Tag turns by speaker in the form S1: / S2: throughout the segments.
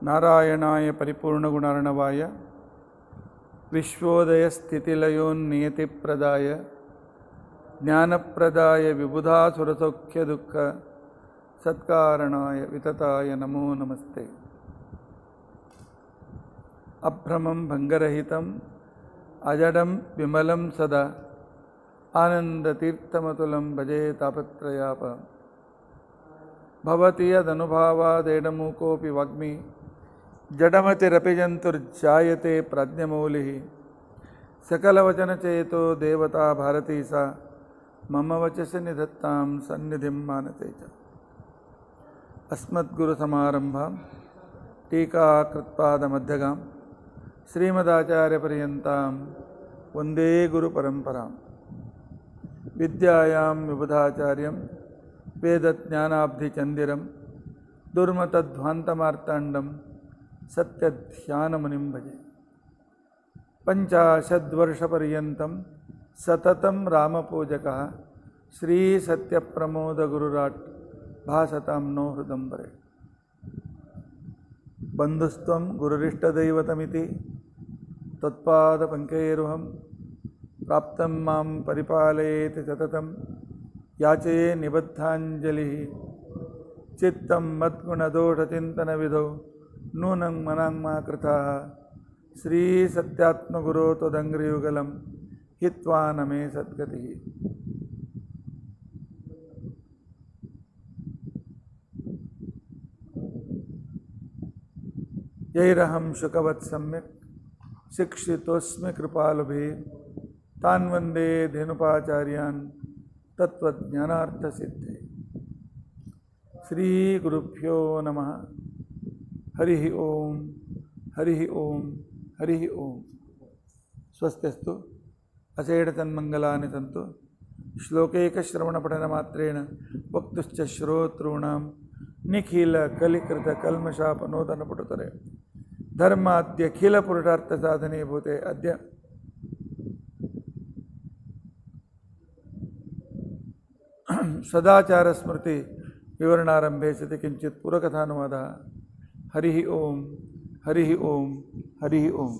S1: नारायणाय परिपूर्णगुणार्णवाय विश्वोदयस्थितिलयोन्नियतिप्रदाय ज्ञानप्रदाय विबुधासुरसौख्यदुःख सत्कारणाय वितताय नमो नमस्ते। अभ्रमं भङ्गरहितम् अजडं विमलं सदा आनन्दतीर्थमतुलं भजे तापत्रयापहम्। भवति यदनुभावादेडमूकोऽपि वाग्मी जडमतिरपि जन्तुर्जायते प्राज्ञमौलिः। सकलवचनचेतो देवता भारती सा मम वचसि निधत्तां सन्निधिं मानसे च। अस्मद्गुरुसमारम्भां टीकाकृत्पादमध्यगां श्रीमदाचार्यपर्यन्तां वन्दे गुरुपरम्परां। विद्यायां विबुधाचार्यं वेदज्ञानाब्धिचन्दिरं दुर्मतध्वान्तमार्ताण्डं सत्यध्यानमुनिं भजे। 50 सततं रामपूजकः श्रीसत्यप्रमोदगुरुराट् भासतां नो हृदम्बरे। बन्धुस्त्वं गुरुरिष्टदैवतमिति त्वत्पादपङ्कैरुहं प्राप्तं मां परिपालयेति सततं याचे निबद्धाञ्जलिः। चित्तं मद्गुणदोषचिन्तनविधौ नूनं मनाङ्मा कृताः श्रीसत्यात्मगुरो त्वदङ्घ्रियुगलं हित्वा न मे सद्गतिः। यैरहं शुकवत् सम्यक् शिक्षितोऽस्मि कृपालुभिः तान् वन्दे धेनुपाचार्यान् तत्त्वज्ञानार्थसिद्धे। श्रीगुरुभ्यो नमः। हरिः ओम हरिः ओम हरिः ओम। स्वस्त्यस्तु अशेषतन्मङ्गलानि सन्तु। श्लोकैकश्रवणपठनमात्रेण वक्तुश्च श्रोतॄणां निखिलकलिकृतकल्मषापनोदनपटुतरे धर्माद्यखिलपुरुषार्थसाधने भूते अद्य सदाचारस्मृति विवरणारंभे सति किंचित पूर्वकथानुवादः। हरिः ओम हरिः ओम हरिः ओम।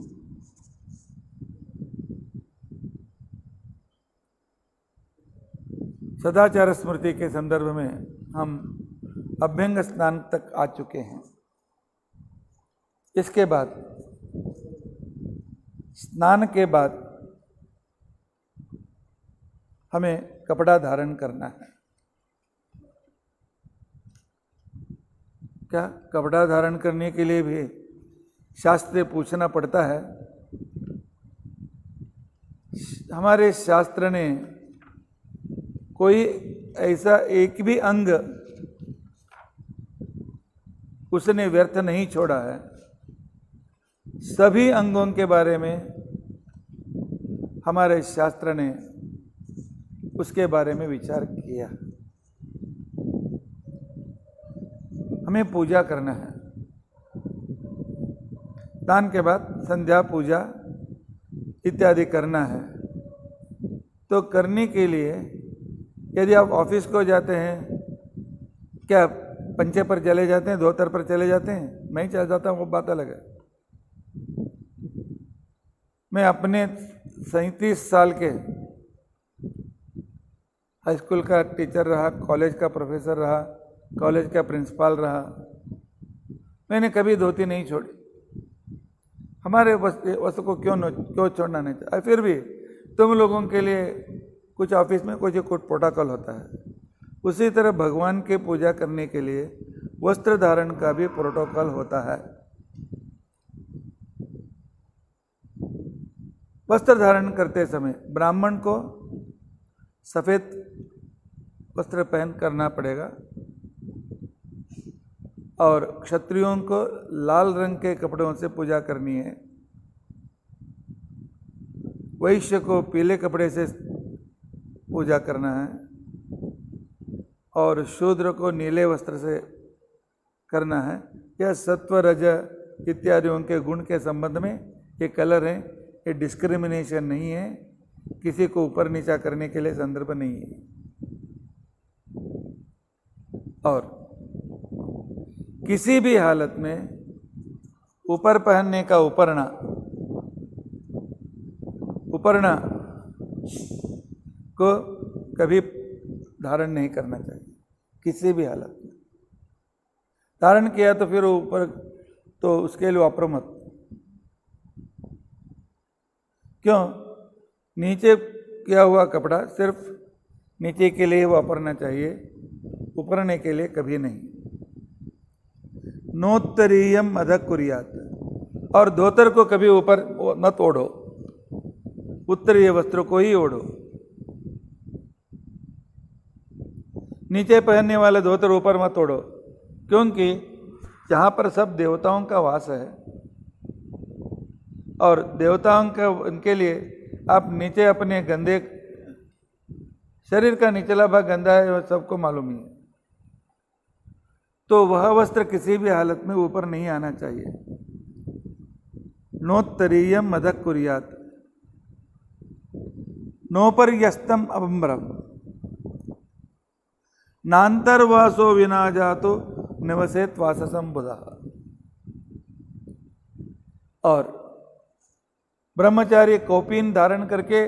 S1: सदाचार स्मृति के संदर्भ में हम अभ्यंग स्नान तक आ चुके हैं। इसके बाद स्नान के बाद हमें कपड़ा धारण करना है। क्या कपड़ा धारण करने के लिए भी शास्त्र पूछना पड़ता है? हमारे शास्त्र ने कोई ऐसा एक भी अंग उसने व्यर्थ नहीं छोड़ा है। सभी अंगों के बारे में हमारे शास्त्र ने उसके बारे में विचार किया। हमें पूजा करना है। स्नान के बाद संध्या पूजा इत्यादि करना है। तो करने के लिए यदि आप ऑफिस को जाते हैं, क्या पंचे पर चले जाते हैं, धोतर पर चले जाते हैं? मैं ही चला जाता हूँ, वो बात अलग है। मैं अपने 37 साल के हाई स्कूल का टीचर रहा, कॉलेज का प्रोफेसर रहा, कॉलेज का प्रिंसिपल रहा, मैंने कभी धोती नहीं छोड़ी। हमारे वस्तु को क्यों छोड़ना नहीं चाहिए। फिर भी तुम लोगों के लिए कुछ ऑफिस में कुछ प्रोटोकॉल होता है। उसी तरह भगवान की पूजा करने के लिए वस्त्र धारण का भी प्रोटोकॉल होता है। वस्त्र धारण करते समय ब्राह्मण को सफेद वस्त्र पहन करना पड़ेगा और क्षत्रियों को लाल रंग के कपड़ों से पूजा करनी है। वैश्य को पीले कपड़े से पूजा करना है और शूद्र को नीले वस्त्र से करना है। यह सत्व रज इत्यादियों के गुण के संबंध में ये कलर है। ये डिस्क्रिमिनेशन नहीं है, किसी को ऊपर नीचा करने के लिए संदर्भ नहीं है। और किसी भी हालत में ऊपर पहनने का उपरना, उपरना को कभी धारण नहीं करना चाहिए किसी भी हालत में। धारण किया तो फिर ऊपर तो उसके लिए वापरो मत। क्यों? नीचे किया हुआ कपड़ा सिर्फ नीचे के लिए वापरना चाहिए, उपरने के लिए कभी नहीं। नोत्तरीयम अधक कुरियात, और धोतर को कभी ऊपर मत ओढ़ो, उत्तरीय वस्त्र को ही ओढ़ो। नीचे पहनने वाले धोतर ऊपर मत ओढ़ो, क्योंकि जहाँ पर सब देवताओं का वास है और देवताओं का उनके लिए आप नीचे अपने गंदे शरीर का निचला भाग गंदा है, वह सबको मालूम ही है। तो वह वस्त्र किसी भी हालत में ऊपर नहीं आना चाहिए। नोत्तरीयम अधक कुरियात, नोपर्यस्तम अबंबरम, नान्तर्वासो विना जातो निवसेत वाससं बुधः। और ब्रह्मचारी कौपीन धारण करके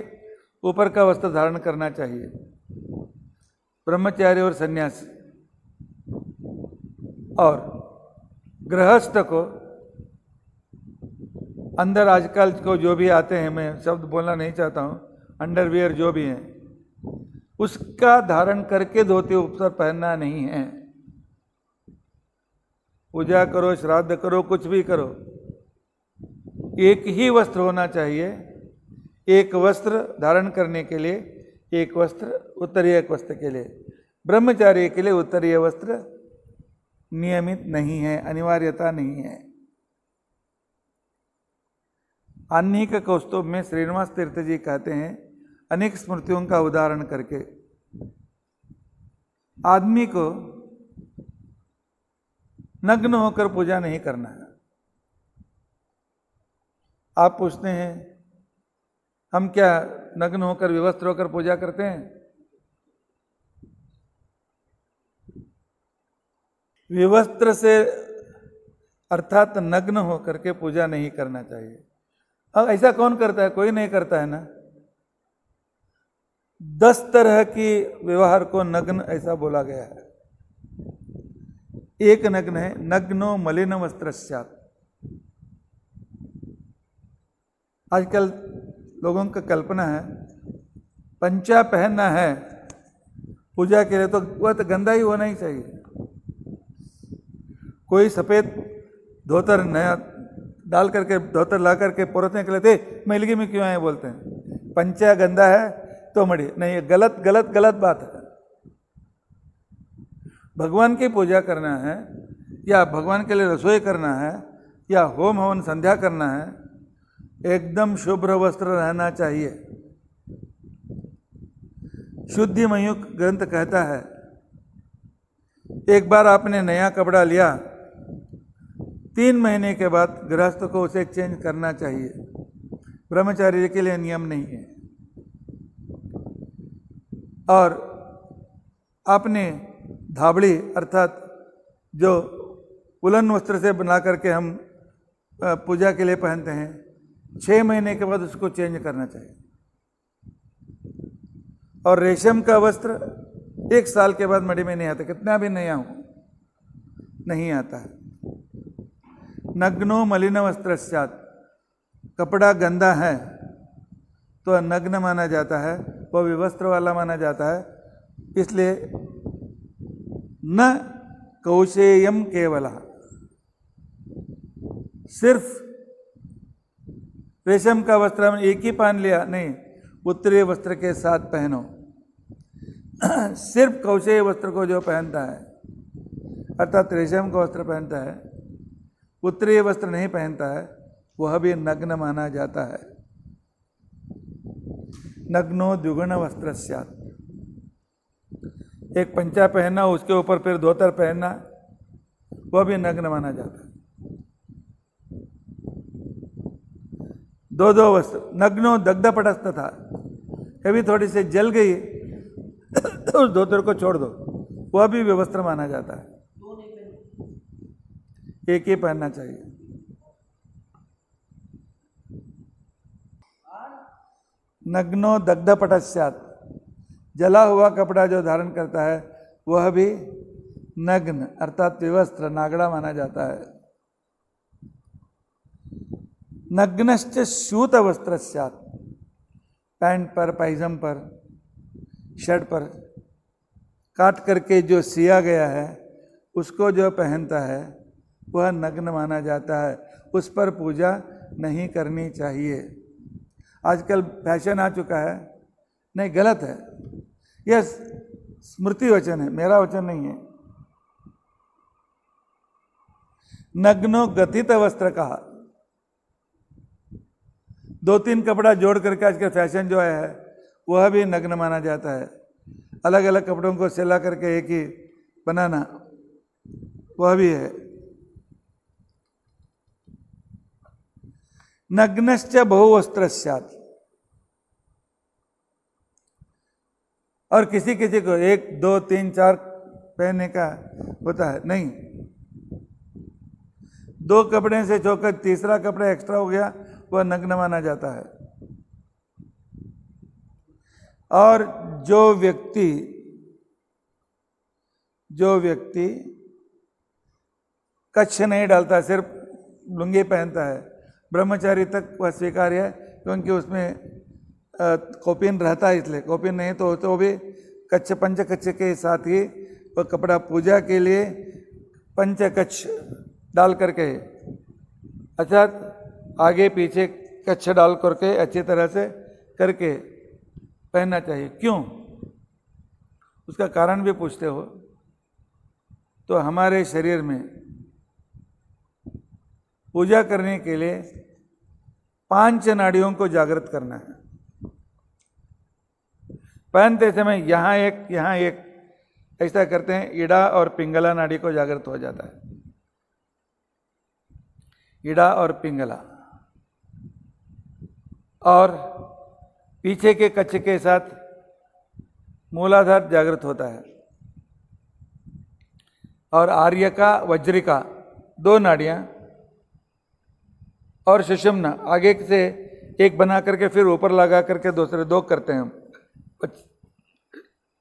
S1: ऊपर का वस्त्र धारण करना चाहिए, ब्रह्मचारी और सन्यासी। और गृहस्थ को अंदर आजकल को जो भी आते हैं, मैं शब्द बोलना नहीं चाहता हूँ, अंडरवियर जो भी हैं, उसका धारण करके धोती उपसर पहनना नहीं है। पूजा करो, श्राद्ध करो, कुछ भी करो, एक ही वस्त्र होना चाहिए। एक वस्त्र धारण करने के लिए एक वस्त्र, उत्तरीय एक वस्त्र के लिए। ब्रह्मचारी के लिए उत्तरीय वस्त्र नियमित नहीं है, अनिवार्यता नहीं है। आह्निक कौस्तुभ में श्रीनिवास तीर्थ जी कहते हैं, अनेक स्मृतियों का उदाहरण करके, आदमी को नग्न होकर पूजा नहीं करना है। आप पूछते हैं हम क्या नग्न होकर विवस्त्र होकर पूजा करते हैं? विवस्त्र से अर्थात नग्न होकर के पूजा नहीं करना चाहिए। अब ऐसा कौन करता है? कोई नहीं करता है ना। 10 तरह की व्यवहार को नग्न ऐसा बोला गया है। एक नग्न है, नग्नो मलिन वस्त्रस्यात्। आजकल लोगों का कल्पना है पंचा पहनना है पूजा के लिए तो वह तो गंदा ही होना ही चाहिए। कोई सफ़ेद धोतर नया डाल करके, धोतर ला करके परोसने के लिए थे, मैलगी में क्यों आए बोलते हैं। पंचा गंदा है तो मड़ी नहीं, ये गलत गलत गलत बात है। भगवान की पूजा करना है या भगवान के लिए रसोई करना है या होम हवन संध्या करना है, एकदम शुभ्र वस्त्र रहना चाहिए। शुद्धि मयूख ग्रंथ कहता है, एक बार आपने नया कपड़ा लिया, 3 महीने के बाद गृहस्थ को उसे चेंज करना चाहिए। ब्रह्मचारी के लिए नियम नहीं है। और आपने धाबड़ी अर्थात जो उलन वस्त्र से बना करके हम पूजा के लिए पहनते हैं, 6 महीने के बाद उसको चेंज करना चाहिए। और रेशम का वस्त्र 1 साल के बाद मड़ी में नहीं आता, कितना भी नया हो नहीं आता है। नग्नो मलिन वस्त्रस्यात्, कपड़ा गंदा है तो नग्न माना जाता है, वह विवस्त्र वाला माना जाता है। इसलिए न कौशेयम केवला, सिर्फ रेशम का वस्त्र हम एक ही पहन लिया नहीं, उत्तरीय वस्त्र के साथ पहनो। सिर्फ कौशेय वस्त्र को जो पहनता है अर्थात रेशम का वस्त्र पहनता है, उत्तरीय वस्त्र नहीं पहनता है, वह भी नग्न माना जाता है। नग्नो द्विगुण वस्त्रस्यात्, एक पंचा पहनना उसके ऊपर फिर धोतर पहनना, वह भी नग्न माना जाता है। 2 वस्त्र। नग्नो दग्धपटस्थ था, कभी थोड़ी सी जल गई तो उस धोतर को छोड़ दो, वह भी विवस्त्र माना जाता है। एक ही पहनना चाहिए। नग्नो दग्धपटस्यात्, जला हुआ कपड़ा जो धारण करता है वह भी नग्न अर्थात विवस्त्र नागड़ा माना जाता है। नग्नश्च स्यूत वस्त्रस्यात्, पैंट पर, पायजाम पर, शर्ट पर काट करके जो सिया गया है उसको जो पहनता है वह नग्न माना जाता है, उस पर पूजा नहीं करनी चाहिए। आजकल फैशन आ चुका है, नहीं गलत है, यह स्मृति वचन है, मेरा वचन नहीं है। नग्नो गतित वस्त्र कहा, 2-3 कपड़ा जोड़ करके आज का फैशन जो है वह भी नग्न माना जाता है। अलग अलग कपड़ों को सिला करके एक ही बनाना वह भी है। नग्नश्च बहुवस्त्रस्यात्, और किसी किसी को 1, 2, 3, 4 पहनने का होता है, नहीं, 2 कपड़े से छोड़कर तीसरा कपड़ा एक्स्ट्रा हो गया वह नग्न माना जाता है। और जो व्यक्ति कच्छ नहीं डालता, सिर्फ लुंगी पहनता है, ब्रह्मचारी तक वह स्वीकार्य है, क्योंकि उसमें कौपीन रहता है, इसलिए कौपीन नहीं तो भी कच्छ पंच कच्छ के साथ ही वह कपड़ा पूजा के लिए पंच कच्छ डाल करके, अच्छा आगे पीछे कच्छ डाल करके अच्छी तरह से करके पहनना चाहिए। क्यों? उसका कारण भी पूछते हो तो हमारे शरीर में पूजा करने के लिए 5 नाड़ियों को जागृत करना है। पहनते समय यहाँ एक ऐसा करते हैं, ईड़ा और पिंगला नाड़ी को जागृत हो जाता है, ईड़ा और पिंगला, और पीछे के कच्छ के साथ मूलाधार जागृत होता है, और आर्यका वज्रिका 2 नाड़ियां, और सुषुम्ना आगे से एक बना करके फिर ऊपर लगा करके दूसरे 2 करते हैं हम,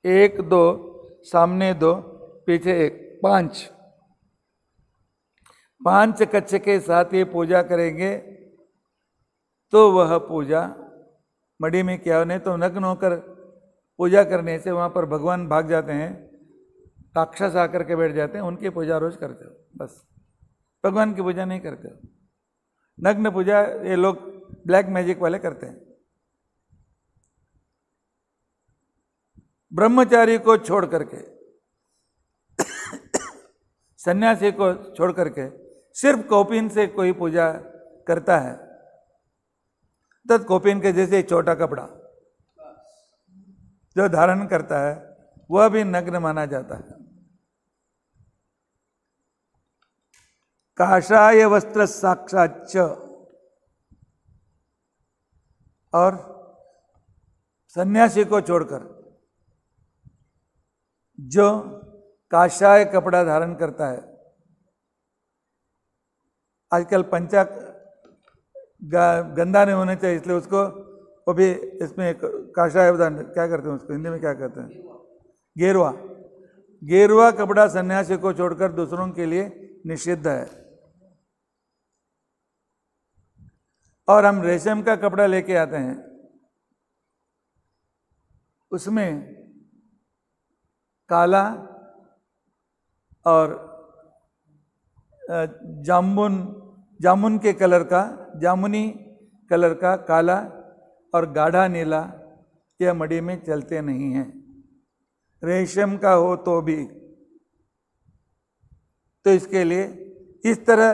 S1: 1 2 सामने 2 पीछे 1, 5 कच्छ के साथ ये पूजा करेंगे तो वह पूजा मड़ी में क्या हो। नहीं तो नग्न होकर पूजा करने से वहाँ पर भगवान भाग जाते हैं, राक्षस आकर के बैठ जाते हैं, उनकी पूजा रोज करते हो, बस भगवान की पूजा नहीं करते हो। नग्न पूजा ये लोग ब्लैक मैजिक वाले करते हैं। ब्रह्मचारी को छोड़ करके, सन्यासी को छोड़ करके सिर्फ कौपीन से कोई पूजा करता है, तत् कौपीन के जैसे छोटा कपड़ा जो धारण करता है वह भी नग्न माना जाता है। काषाय वस्त्र साक्षाच्च, और सन्यासी को छोड़कर जो काषाय कपड़ा धारण करता है, आजकल पंचा गंदा नहीं होना चाहिए, इसलिए उसको वो भी इसमें काषाय क्या करते हैं, उसको हिंदी में क्या कहते हैं, गेरुआ। गेरुआ कपड़ा सन्यासी को छोड़कर दूसरों के लिए निषिद्ध है। और हम रेशम का कपड़ा लेके आते हैं, उसमें काला और जामुन के कलर का, जामुनी कलर का काला और गाढ़ा नीला, यह मड़ी में चलते नहीं हैं। रेशम का हो तो भी, तो इसके लिए इस तरह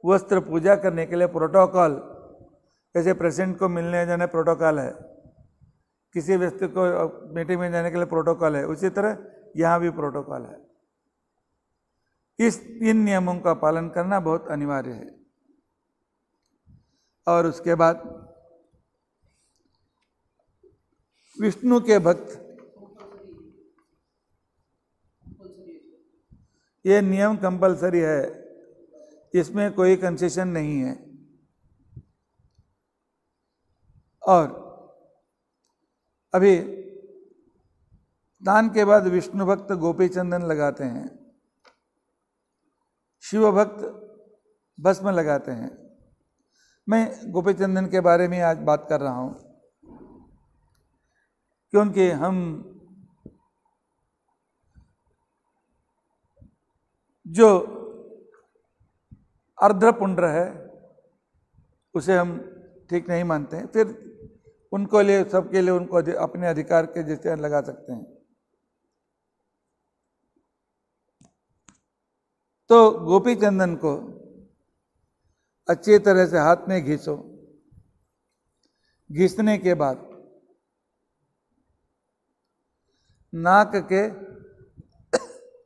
S1: वस्त्र पूजा करने के लिए प्रोटोकॉल, जैसे प्रेसिडेंट को मिलने जाने प्रोटोकॉल है, किसी व्यक्ति को मीटिंग में जाने के लिए प्रोटोकॉल है, उसी तरह यहाँ भी प्रोटोकॉल है। इन नियमों का पालन करना बहुत अनिवार्य है। और उसके बाद विष्णु के भक्त, ये नियम कंपलसरी है, इसमें कोई कंसेशन नहीं है। और अभी स्नान के बाद विष्णु भक्त गोपी चंदन लगाते हैं, शिव भक्त भस्म लगाते हैं। मैं गोपी चंदन के बारे में आज बात कर रहा हूं क्योंकि हम जो अर्धपुंड्र है उसे हम ठीक नहीं मानते हैं, फिर उनको लिए सबके लिए उनको अपने अधिकार के जैसे लगा सकते हैं। तो गोपी चंदन को अच्छी तरह से हाथ में घिसो। घिसने के बाद नाक के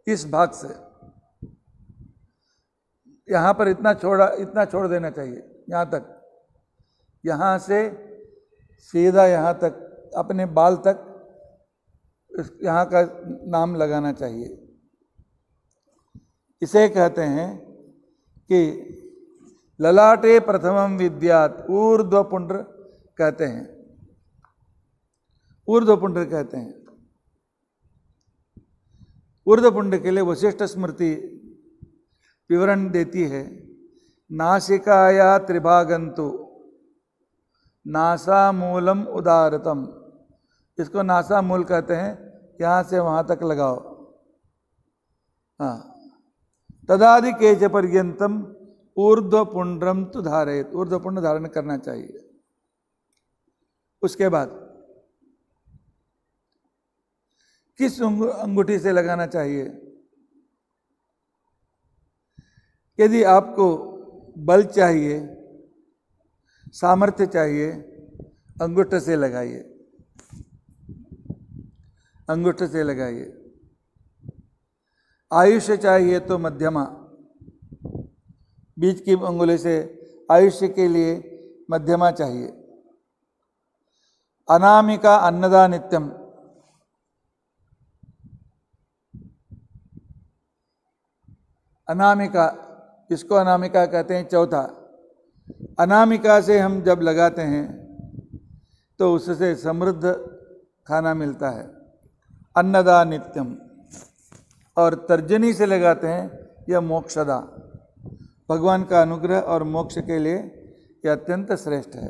S1: इस भाग से यहां पर इतना छोड़ देना चाहिए, यहां तक, यहां से सीधा यहां तक अपने बाल तक यहां का नाम लगाना चाहिए। इसे कहते हैं कि ललाटे प्रथमम विद्यात, ऊर्ध्वपुंड्र कहते हैं, ऊर्ध्वपुंड्र कहते हैं। ऊर्ध्वपुंड्र के लिए वशिष्ठ स्मृति विवरण देती है, नासिकाया त्रिभागंतु नासामूलम उदारतम। इसको नासामूल कहते हैं, यहां से वहां तक लगाओ। हाँ, तदादि केच पर्यंतम ऊर्ध्वपुंड्रम तु धारयेत, ऊर्ध्वपुंड धारण करना चाहिए। उसके बाद किस अंगूठी से लगाना चाहिए? यदि आपको बल चाहिए, सामर्थ्य चाहिए, अंगूठ से लगाइए, अंगूठ से लगाइए। आयुष्य चाहिए तो मध्यमा, बीच की अंगुली से आयुष्य के लिए मध्यमा चाहिए। अनामिका अन्नदा नित्यम, अनामिका, इसको अनामिका कहते हैं। चौथा, अनामिका से हम जब लगाते हैं तो उससे समृद्ध खाना मिलता है, अन्नदा नित्यम। और तर्जनी से लगाते हैं, यह मोक्षदा, भगवान का अनुग्रह और मोक्ष के लिए यह अत्यंत श्रेष्ठ है।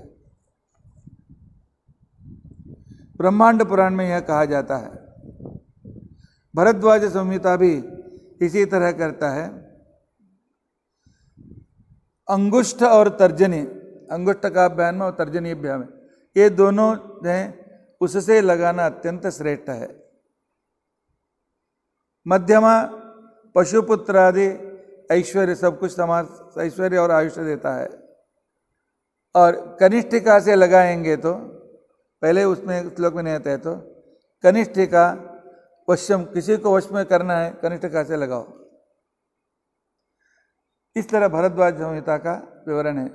S1: ब्रह्मांड पुराण में यह कहा जाता है। भरद्वाज संहिता भी इसी तरह करता है। अंगुष्ठ और तर्जनी, अंगुष्ठ का अभ्यान में और तर्जनी अभ्यान में, ये दोनों हैं, उससे लगाना अत्यंत श्रेष्ठ है। मध्यमा पशुपुत्र आदि ऐश्वर्य, सब कुछ समाज ऐश्वर्य और आयुष्य देता है। और कनिष्ठिका से लगाएंगे तो, पहले उसमें श्लोक में नहीं आता है, तो कनिष्ठिका वश्यम, किसी को वश में करना है कनिष्ठिका से लगाओ। इस तरह भरद्वाज संहिता का विवरण है।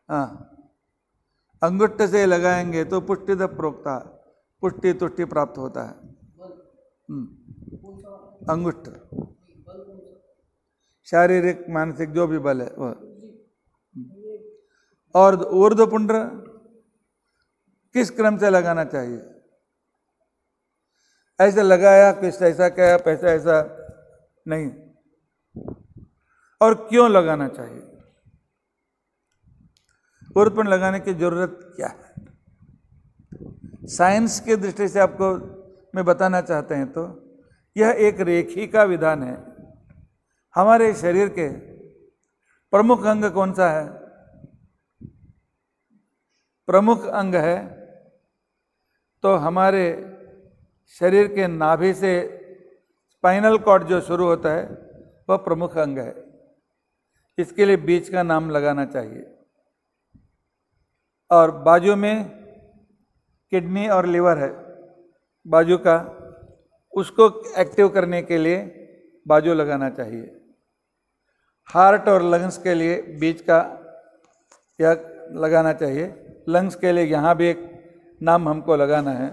S1: हाँ, अंगुष्ठ से लगाएंगे तो पुष्टिद प्रोक्ता, पुष्टि तुष्टि प्राप्त होता है। अंगुष्ठ शारीरिक मानसिक जो भी बल है वह। और ऊर्ध्वपुंड्र किस क्रम से लगाना चाहिए? ऐसे लगाया, किस ऐसा क्या, पैसा ऐसा नहीं। और क्यों लगाना चाहिए? ऊर्ध्वपुंड्र लगाने की जरूरत क्या है? साइंस की दृष्टि से आपको मैं बताना चाहते हैं तो यह एक रेखी का विधान है। हमारे शरीर के प्रमुख अंग कौन सा है? प्रमुख अंग है तो हमारे शरीर के नाभि से स्पाइनल कॉर्ड जो शुरू होता है वह प्रमुख अंग है। इसके लिए बीच का नाम लगाना चाहिए। और बाजू में किडनी और लिवर है बाजू का, उसको एक्टिव करने के लिए बाजू लगाना चाहिए। हार्ट और लंग्स के लिए बीच का यह लगाना चाहिए। लंग्स के लिए यहाँ भी एक नाम हमको लगाना है।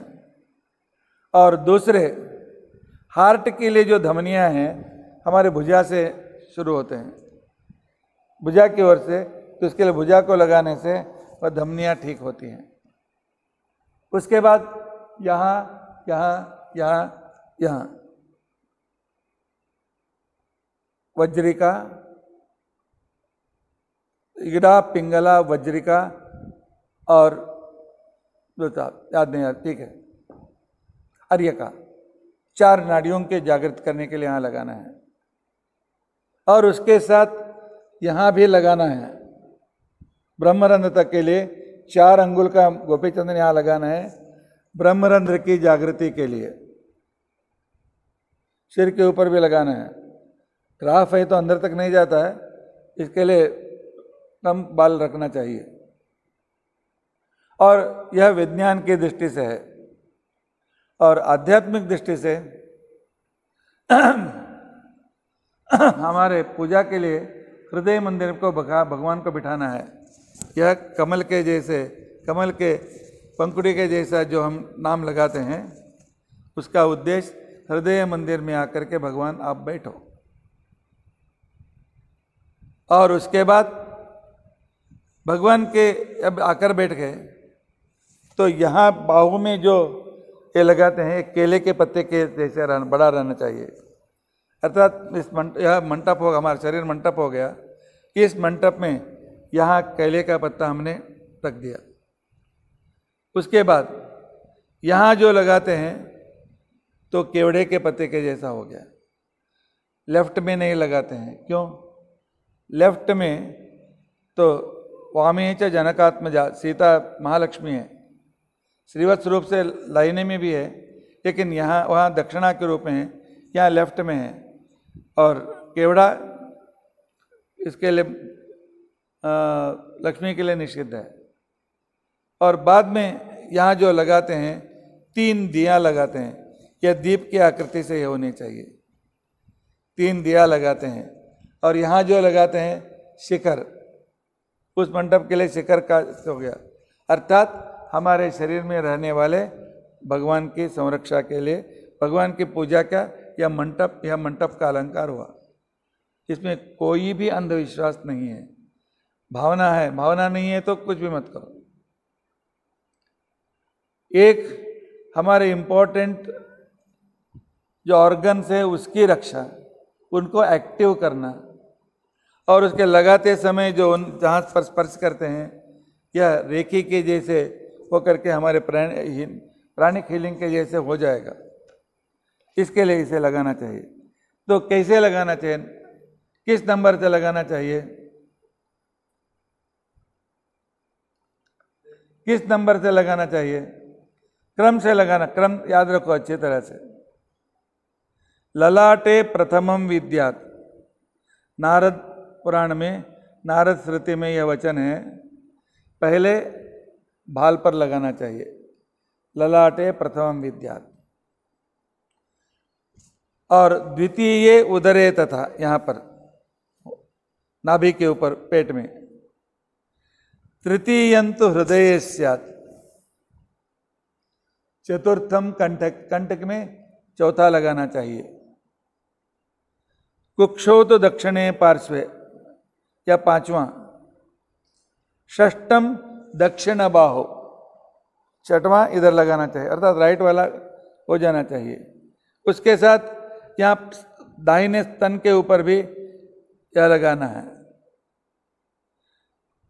S1: और दूसरे हार्ट के लिए जो धमनियाँ हैं हमारे भुजा से शुरू होते हैं, भुजा की ओर से, तो इसके लिए भुजा को लगाने से वह धमनियाँ ठीक होती हैं। उसके बाद यहाँ, यहाँ, यहाँ, यहाँ। वज्रिका, इगड़ा, पिंगला, वज्रिका और दो चार याद नहीं यार, ठीक है, अर्यका। 4 नाड़ियों के जागृत करने के लिए यहाँ लगाना है और उसके साथ यहाँ भी लगाना है। ब्रह्मरंध्र तक के लिए 4 अंगुल का गोपी चंदन यहाँ लगाना है ब्रह्मरंध्र की जागृति के लिए। सिर के ऊपर भी लगाना है। ग्राफ है तो अंदर तक नहीं जाता है, इसके लिए कम बाल रखना चाहिए। और यह विज्ञान की दृष्टि से है और आध्यात्मिक दृष्टि से हमारे पूजा के लिए हृदय मंदिर को भगवान को बिठाना है। यह कमल के जैसे, कमल के पंखुड़ी के जैसा जो हम नाम लगाते हैं, उसका उद्देश्य हृदय मंदिर में आकर के भगवान आप बैठो। और उसके बाद भगवान के अब आकर बैठ गए तो यहाँ बाहों में जो ये लगाते हैं, केले के पत्ते के जैसे बड़ा रहना चाहिए। अर्थात इस यह मंटप होगा, हमारा शरीर मंटप हो गया। इस मंटप में यहाँ केले का पत्ता हमने रख दिया। उसके बाद यहाँ जो लगाते हैं तो केवड़े के पत्ते के जैसा हो गया। लेफ्ट में नहीं लगाते हैं, क्यों? लेफ्ट में तो वामे च जनकात्मजा, सीता महालक्ष्मी है, श्रीवत्स रूप से लाइने में भी है, लेकिन यहाँ वहाँ दक्षिणा के रूप में है, यहाँ लेफ्ट में है। और केवड़ा इसके लिए लक्ष्मी के लिए निषिद्ध है। और बाद में यहाँ जो लगाते हैं 3 दिया लगाते हैं, यह दीप की आकृति से होनी चाहिए। 3 दिया लगाते हैं और यहाँ जो लगाते हैं शिखर, उस मंडप के लिए शिखर का हो गया। अर्थात हमारे शरीर में रहने वाले भगवान की संरक्षा के लिए, भगवान की पूजा का यह मंडप का अलंकार हुआ। इसमें कोई भी अंधविश्वास नहीं है। भावना है, भावना नहीं है तो कुछ भी मत करो। एक हमारे इम्पोर्टेंट जो ऑर्गन्स है उसकी रक्षा, उनको एक्टिव करना, और उसके लगाते समय जो जहाँ पर स्पर्श करते हैं यह रेखी के जैसे होकर के हमारे प्राणिक हीलिंग के जैसे हो जाएगा। इसके लिए इसे लगाना चाहिए। तो कैसे लगाना चाहिए, किस नंबर से लगाना चाहिए, किस नंबर से लगाना चाहिए? क्रम से लगाना, क्रम याद रखो अच्छी तरह से। ललाटे प्रथमम विद्यात्, नारद पुराण में, नारद श्रुति में यह वचन है, पहले भाल पर लगाना चाहिए। ललाटे प्रथमम विद्यात्। और द्वितीय उदरे तथा, यहाँ पर नाभि के ऊपर पेट में। तृतीयंतु हृदय स्यात्। चतुर्थम कंटक, कंटक में चौथा लगाना चाहिए। कुक्षौ तो दक्षिणे पार्श्वे, या 5वां। षष्टम दक्षिण बाहो, 6वां इधर लगाना चाहिए, अर्थात राइट वाला हो जाना चाहिए। उसके साथ यहाँ दाहिने स्तन के ऊपर भी यह लगाना है।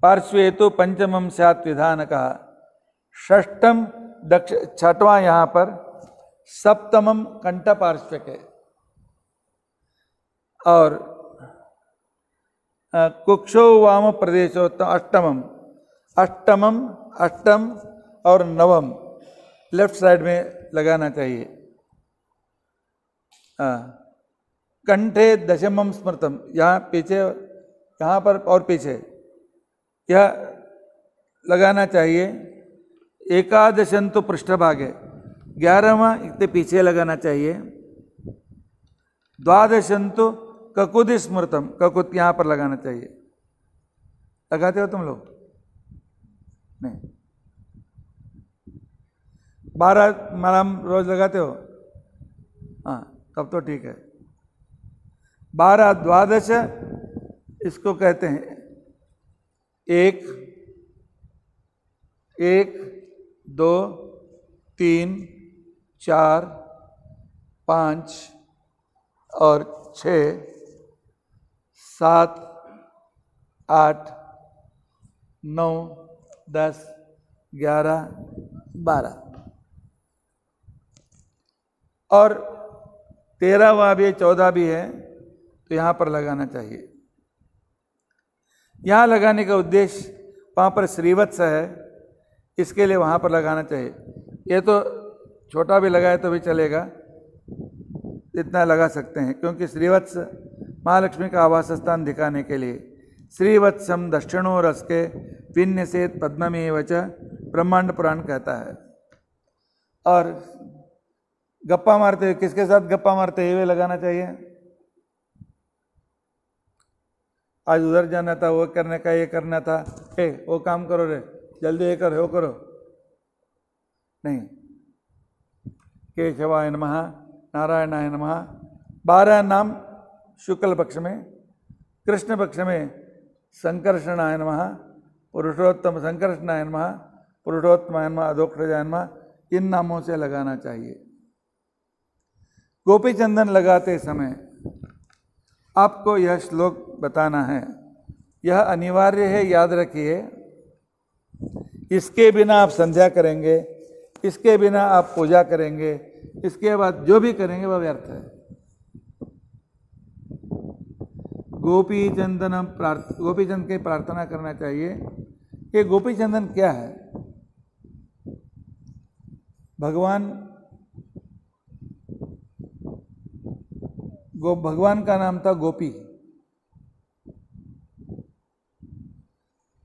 S1: पार्श्वे तो पंचमम स्यात् विधान कहा। षष्टम 6वां यहाँ पर, सप्तमम कंठ पार्श्व के, और कुक्षो वाम प्रदेशोत्तम अष्टम और नवम लेफ्ट साइड में लगाना चाहिए। कंठे दशमम स्मृतम, यहाँ पीछे, यहाँ पर और पीछे यह लगाना चाहिए। एकादशंतु पृष्ठभागे, 11वां इतने पीछे लगाना चाहिए। द्वादशंतु ककुदि स्मृतम, ककुत यहाँ पर लगाना चाहिए। लगाते हो तुम लोग? नहीं। 12 मलम रोज लगाते हो? हाँ, तब तो ठीक है। 12 द्वादश इसको कहते हैं। 1 2 3, 4, 5 और 6, 7, 8, 9, 10, 11, 12 और 13वां भी 14 भी है तो यहाँ पर लगाना चाहिए। यहाँ लगाने का उद्देश्य वहाँ पर श्रीवत्स है, इसके लिए वहाँ पर लगाना चाहिए। ये तो छोटा भी लगाए तो भी चलेगा, इतना लगा सकते हैं, क्योंकि श्रीवत्स महालक्ष्मी का आवास स्थान दिखाने के लिए। श्रीवत्सम दक्षिणो रस के विन्यसेत पद्ममेव च ब्रह्मांड पुराण कहता है। और गप्पा मारते हुए, किसके साथ गप्पा मारते हुए लगाना चाहिए? आज उधर जाना था, वो करने का, ये करना था, वो काम करो रे, जल्दी ये करो, वो करो, नहीं। केशवाय नमः, नारायणाय नमः। 12 नाम शुक्ल पक्ष में, कृष्ण पक्ष में संकर्षणाय नमः, पुरुषोत्तम संकर्षणाय नमः, पुरुषोत्तमाय नमः, अधोक्षजाय नमः, इन नामों से लगाना चाहिए। गोपी चंदन लगाते समय आपको यह श्लोक बताना है, यह अनिवार्य है, याद रखिए। इसके बिना आप संध्या करेंगे, इसके बिना आप पूजा करेंगे, इसके बाद जो भी करेंगे वह व्यर्थ है। गोपी चंदन की प्रार्थना करना चाहिए। ये गोपी चंदन क्या है? भगवान का नाम था गोपी,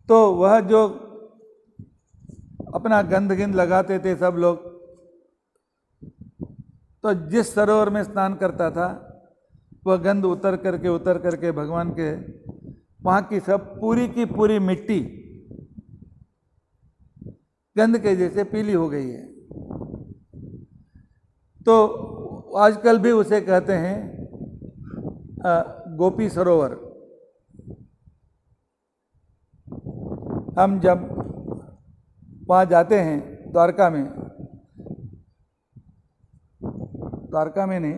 S1: तो वह जो अपना गंध लगाते थे सब लोग, तो जिस सरोवर में स्नान करता था वह गंध उतर करके भगवान के वहाँ की सब पूरी की पूरी मिट्टी गंध के जैसे पीली हो गई है। तो आजकल भी उसे कहते हैं गोपी सरोवर। हम जब वहाँ जाते हैं द्वारका में नहीं,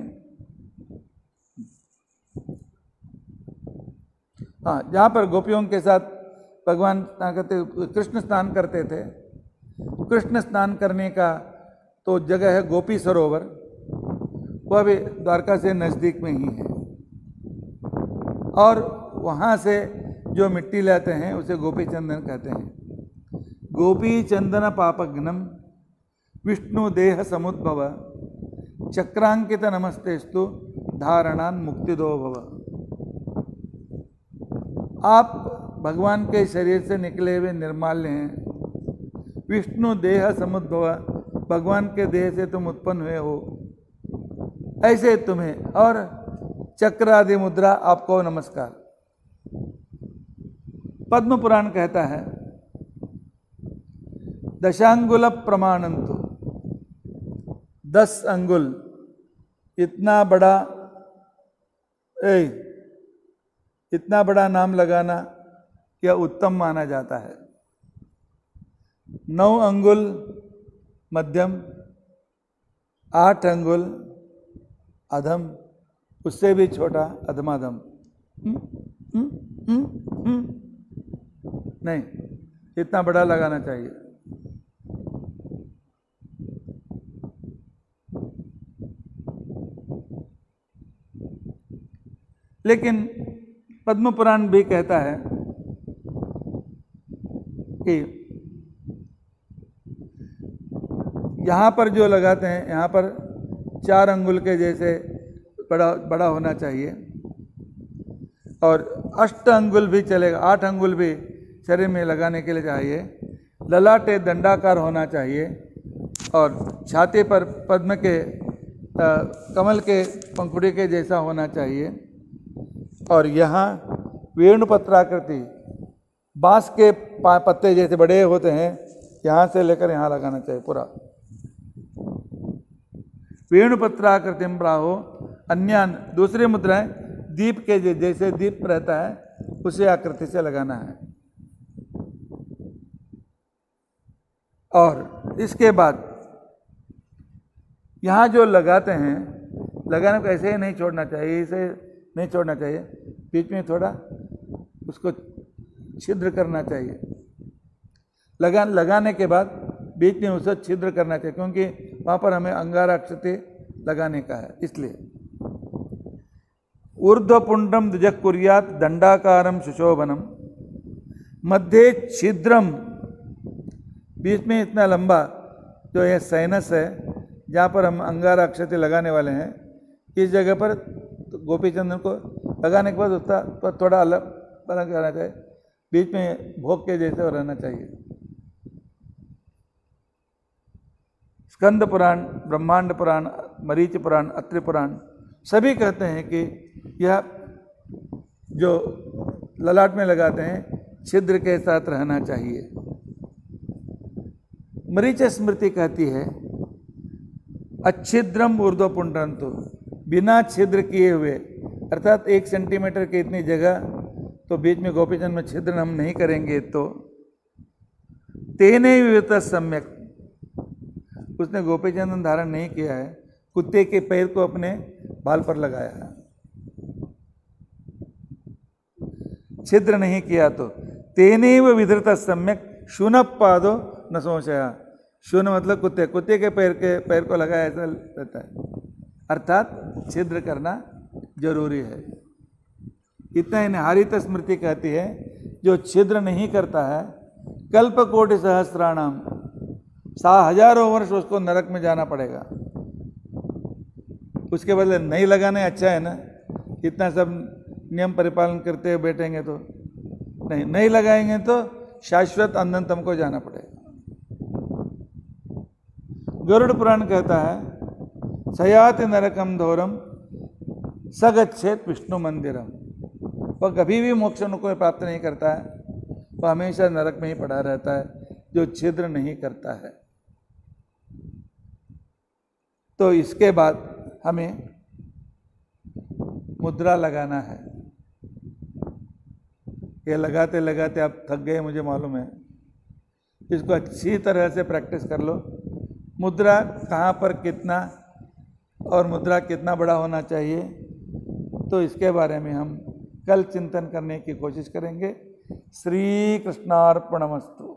S1: हाँ, जहाँ पर गोपियों के साथ भगवान कृष्ण स्नान करते थे, कृष्ण स्नान करने का तो जगह है गोपी सरोवर, वह भी द्वारका से नज़दीक में ही है। और वहाँ से जो मिट्टी लाते हैं उसे गोपी चंदन कहते हैं। गोपी चंदन पापघ्नम विष्णु देह समुद्भव चक्रांकित नमस्तेस्तु धारणान मुक्तिदो भव। आप भगवान के शरीर से निकले हुए निर्माल्य हैं। विष्णु देह समुद्भव, भगवान के देह से तुम उत्पन्न हुए हो, ऐसे तुम्हें, और चक्र आदि मुद्रा आपको नमस्कार। पद्म पुराण कहता है दशांगुल प्रमाणंतु, 10 अंगुल इतना बड़ा नाम लगाना क्या उत्तम माना जाता है। 9 अंगुल मध्यम, 8 अंगुल अधम, उससे भी छोटा अधमाधम। नहीं, इतना बड़ा लगाना चाहिए। लेकिन पद्म पुराण भी कहता है कि यहाँ पर जो लगाते हैं, यहाँ पर 4 अंगुल के जैसे बड़ा होना चाहिए, और 8 अंगुल भी चलेगा, 8 अंगुल भी शरीर में लगाने के लिए चाहिए। ललाटे दंडाकार होना चाहिए, और छाती पर पद्म के कमल के पंखुड़ी के जैसा होना चाहिए। और यहाँ वेणुपत्राकृति, बांस के पत्ते जैसे बड़े होते हैं, यहाँ से लेकर यहाँ लगाना चाहिए पूरा। वेणुपत्राकृतिम प्राहो अन्यान, दूसरी मुद्राएं दीप के जैसे दीप रहता है उसी आकृति से लगाना है। और इसके बाद यहाँ जो लगाते हैं, लगाने को ऐसे ही नहीं छोड़ना चाहिए, इसे नहीं छोड़ना चाहिए, बीच में थोड़ा उसको छिद्र करना चाहिए। लगाने के बाद बीच में उसको छिद्र करना चाहिए, क्योंकि वहाँ पर हमें अंगारक्षते लगाने का है, इसलिए। ऊर्ध्वपुंड्रम द्विजः कुर्यात् दंडाकारम सुशोभनम, मध्य छिद्रम, बीच में इतना लंबा जो ये साइनस है जहाँ पर हम अंगारक्षते लगाने वाले हैं, इस जगह पर गोपी चंदन को लगाने के बाद उसका थोड़ा अलग अलग रहना चाहिए, बीच में भोग के जैसे रहना चाहिए। स्कंद पुराण, ब्रह्मांड पुराण, मरीच पुराण, अत्रि पुराण सभी कहते हैं कि यह जो ललाट में लगाते हैं छिद्र के साथ रहना चाहिए। मरीच स्मृति कहती है अच्छिद्रम ऊर्ध्वपुंड्रम, तो बिना छिद्र किए हुए, अर्थात 1 सेंटीमीटर की इतनी जगह तो बीच में गोपीचंद में छिद्र हम नहीं करेंगे, तो तेने विवित सम्यक, उसने गोपीचंदन धारण नहीं किया है, कुत्ते के पैर को अपने बाल पर लगाया है, छिद्र नहीं किया, तो तेनेव विधृत सम्यक शून पादो न संशया। शून मतलब कुत्ते, कुत्ते के पैर को लगाया ऐसा रहता है, अर्थात छिद्र करना जरूरी है। इतना ही नहीं, हरित स्मृति कहती है जो छिद्र नहीं करता है कल्प कोटि सहस्राणाम, 1000 वर्ष उसको नरक में जाना पड़ेगा। उसके बदले नहीं लगाने अच्छा है ना, इतना सब नियम परिपालन करते हुए बैठेंगे तो नहीं लगाएंगे तो शाश्वत अंधतम को जाना पड़ेगा। गरुड़ पुराण कहता है सयाति नरकम धोरम सगच्छेत विष्णु मंदिरम, वह कभी भी मोक्ष को प्राप्त नहीं करता है, वह हमेशा नरक में ही पड़ा रहता है जो छिद्र नहीं करता है। तो इसके बाद हमें मुद्रा लगाना है। ये लगाते लगाते आप थक गए, मुझे मालूम है, इसको अच्छी तरह से प्रैक्टिस कर लो। मुद्रा कहाँ पर कितना और मुद्रा कितना बड़ा होना चाहिए, तो इसके बारे में हम कल चिंतन करने की कोशिश करेंगे। श्री कृष्णार्पणमस्तु।